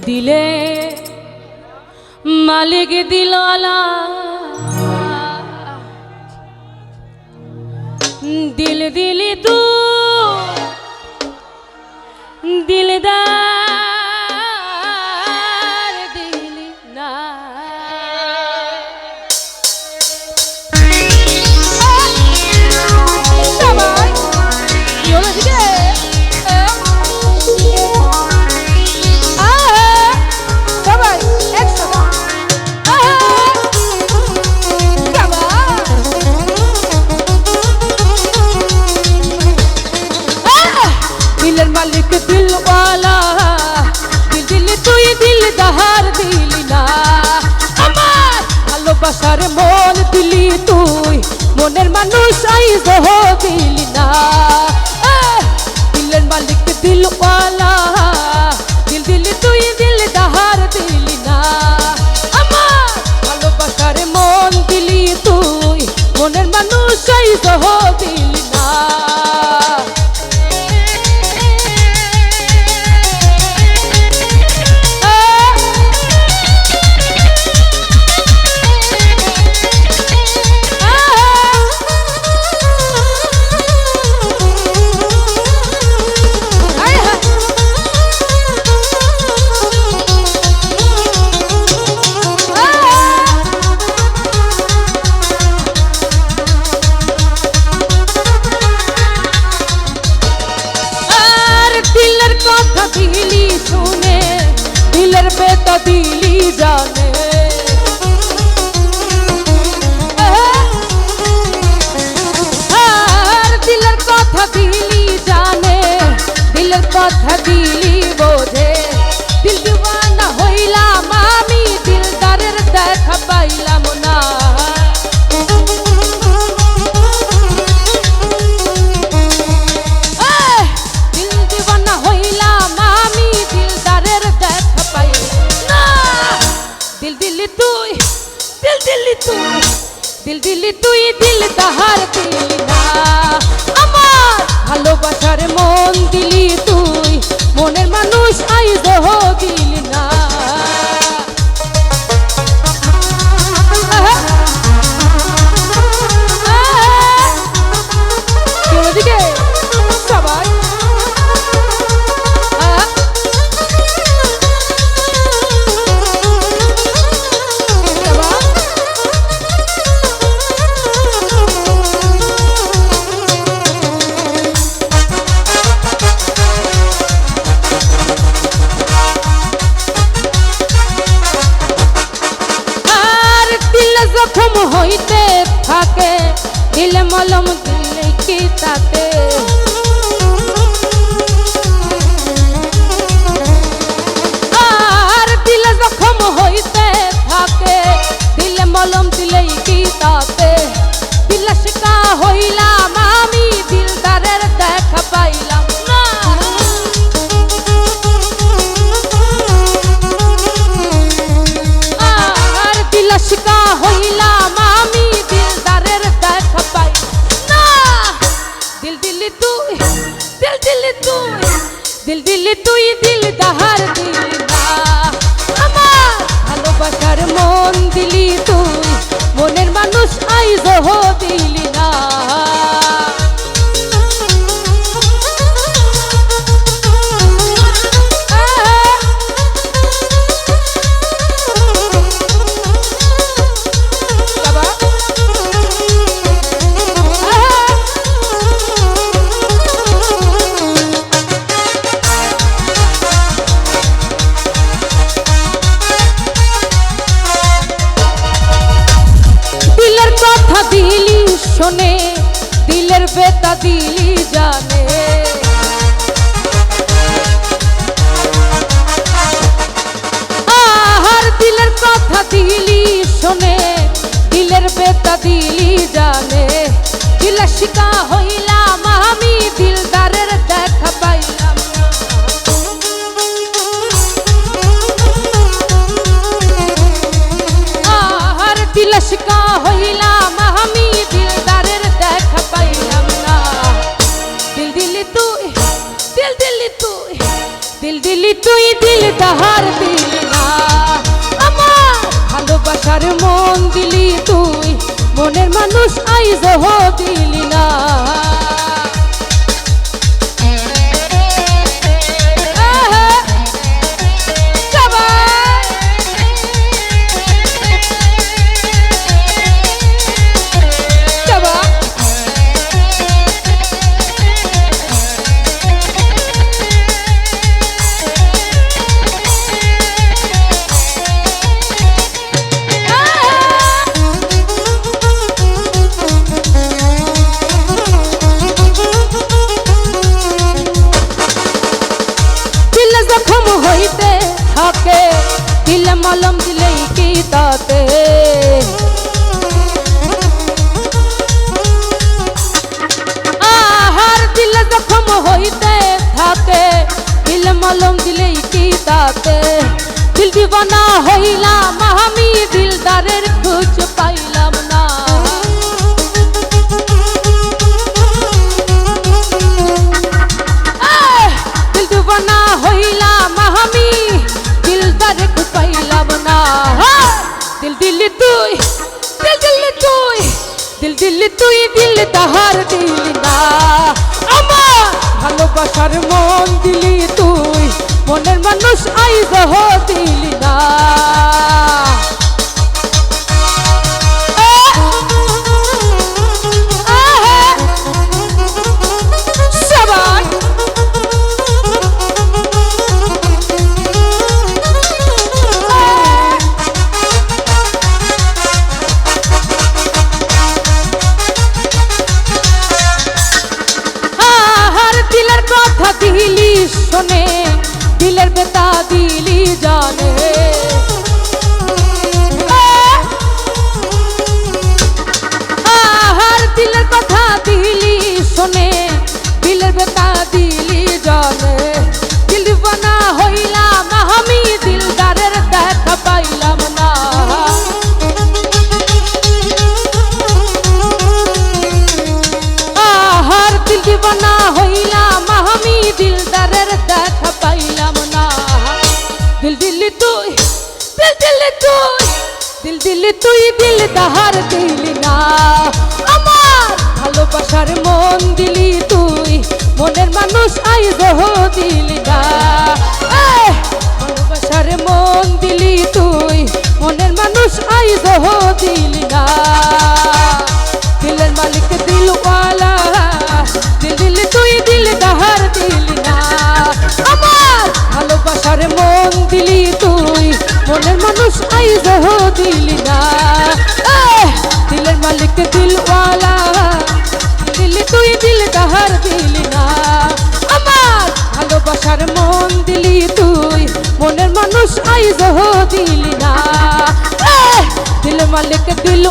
দিলে মালিক দিলওয়ালা দিল দিলি তু দিলদার দিলি না সবাই কি হলো দিকে সবাই একসাথে दिलर मालिक दिल वाला दिल दिल तुई दिल दहार दिली ना আমার ভালোবাসার মন দিলি তুই মনের মানুষ আইজ হো দিলি না দিলের মালিক দিল वाला দিল দিল তুই দিল দহার দিলি না আমার ভালোবাসার মন দিলি তুই মনের মানুষ আইজ হো দিলি না दिली सुने दिलर बेता दिली जाने दिलर कथा दिली जाने दिलर कथा दिली बोझे दिल दीवाना हইলা আমি দিলদারের দেখা পাইলাম না दिल दिली তুই দিল দহার দিলি না আমার ভালোবাসার মন দিলি তুই মনের মানুষ আইজ হো দিলি না দিকে সবাই জখম হইতে থাকে দিলে মলম দিলে কি তাতে আর দিলে জখম হইতে থাকে দিলে মলম দিলে কি তাতে দিলে শিকা হইলাম আমি দিলদারের দেখা পাইলাম না আর দিলে শিকা হইলাম আমি দিলদারের দেখা পাই না দিল দিলি তুই দিল দিলি তুই দিল দিলি তুই দিল দহার দিলি না আমার ভালোবাসার মন দিলি তুই মনের মানুষ আইজ হো দিলি না दिली शोने दिलर बेता दिली जाने आहार दिलर कथा दिली शोने दिलर बेता दिली जाने दिल शिका हইলাম আমি দিলদারের দেখা পাইলাম আহার দিল শিকা হইলাম আমি দিলদারের দেখা পাইলাম না দিল দিলি তুই দিল দিলি তুই दिल दिल দিলি তুই দিল দাহার দিলি না আমার ভালোবাসার মন দিলি তুই মনের মানুষ আইজহ দিলি না জখম হইতে থাকে দিল মলম দিলেই কি তাতে আহার দিল জখম হইতে থাকে দিল মলম দিলেই কি তাতে দিল দিওয়ানা হইলাম আমি দিলদারের খোঁজ পাইলাম না দিল দিওয়ানা হইলাম আমি দিলদারের খোঁজ পাইলাম না দিল দিলি তুই দিল দিলি তুই দিল দিলি তুই দিল তাহার দিলি না আমার ভালোবাসার মন দিলি তুই মনের মানুষ আইজহ দিলি না কথা দিলি শোনে দিলের বেতা দিলি জানে আহার দিলের কথা দিলি শোনে দিলের বেতা দিলি জানে দিল দিওয়ানা হইলাম আমি দিলদারের দেখা পাইলাম না আহার দিল দিওয়ানা হইলাম আমি দিলদারের দেখা পাইলাম না দিল দিলি তুই দিল দিলি তুই দিল দিলি তুই দিল দাহার দিলি না আমার ভালোবাসার মন দিলি তুই মনের মানুষ আইজহ দিলি না ভালোবাসার মন দিলি তুই মনের মানুষ আইজহ দিলি না দিলের মালিক দিলওয়ালা দিল দিলি তুই দিল দাহার দিলি না আমার ভালোবাসার মন দিলি তুই মনের মানুষ আইজহ দিলি না দিলের মালিক দিলওয়ালা দিলি তুই দিল দাহার দিলি না আমার ভালোবাসার মন দিলি তুই মনের মানুষ আইজহ দিলি না দিল মালিক দিল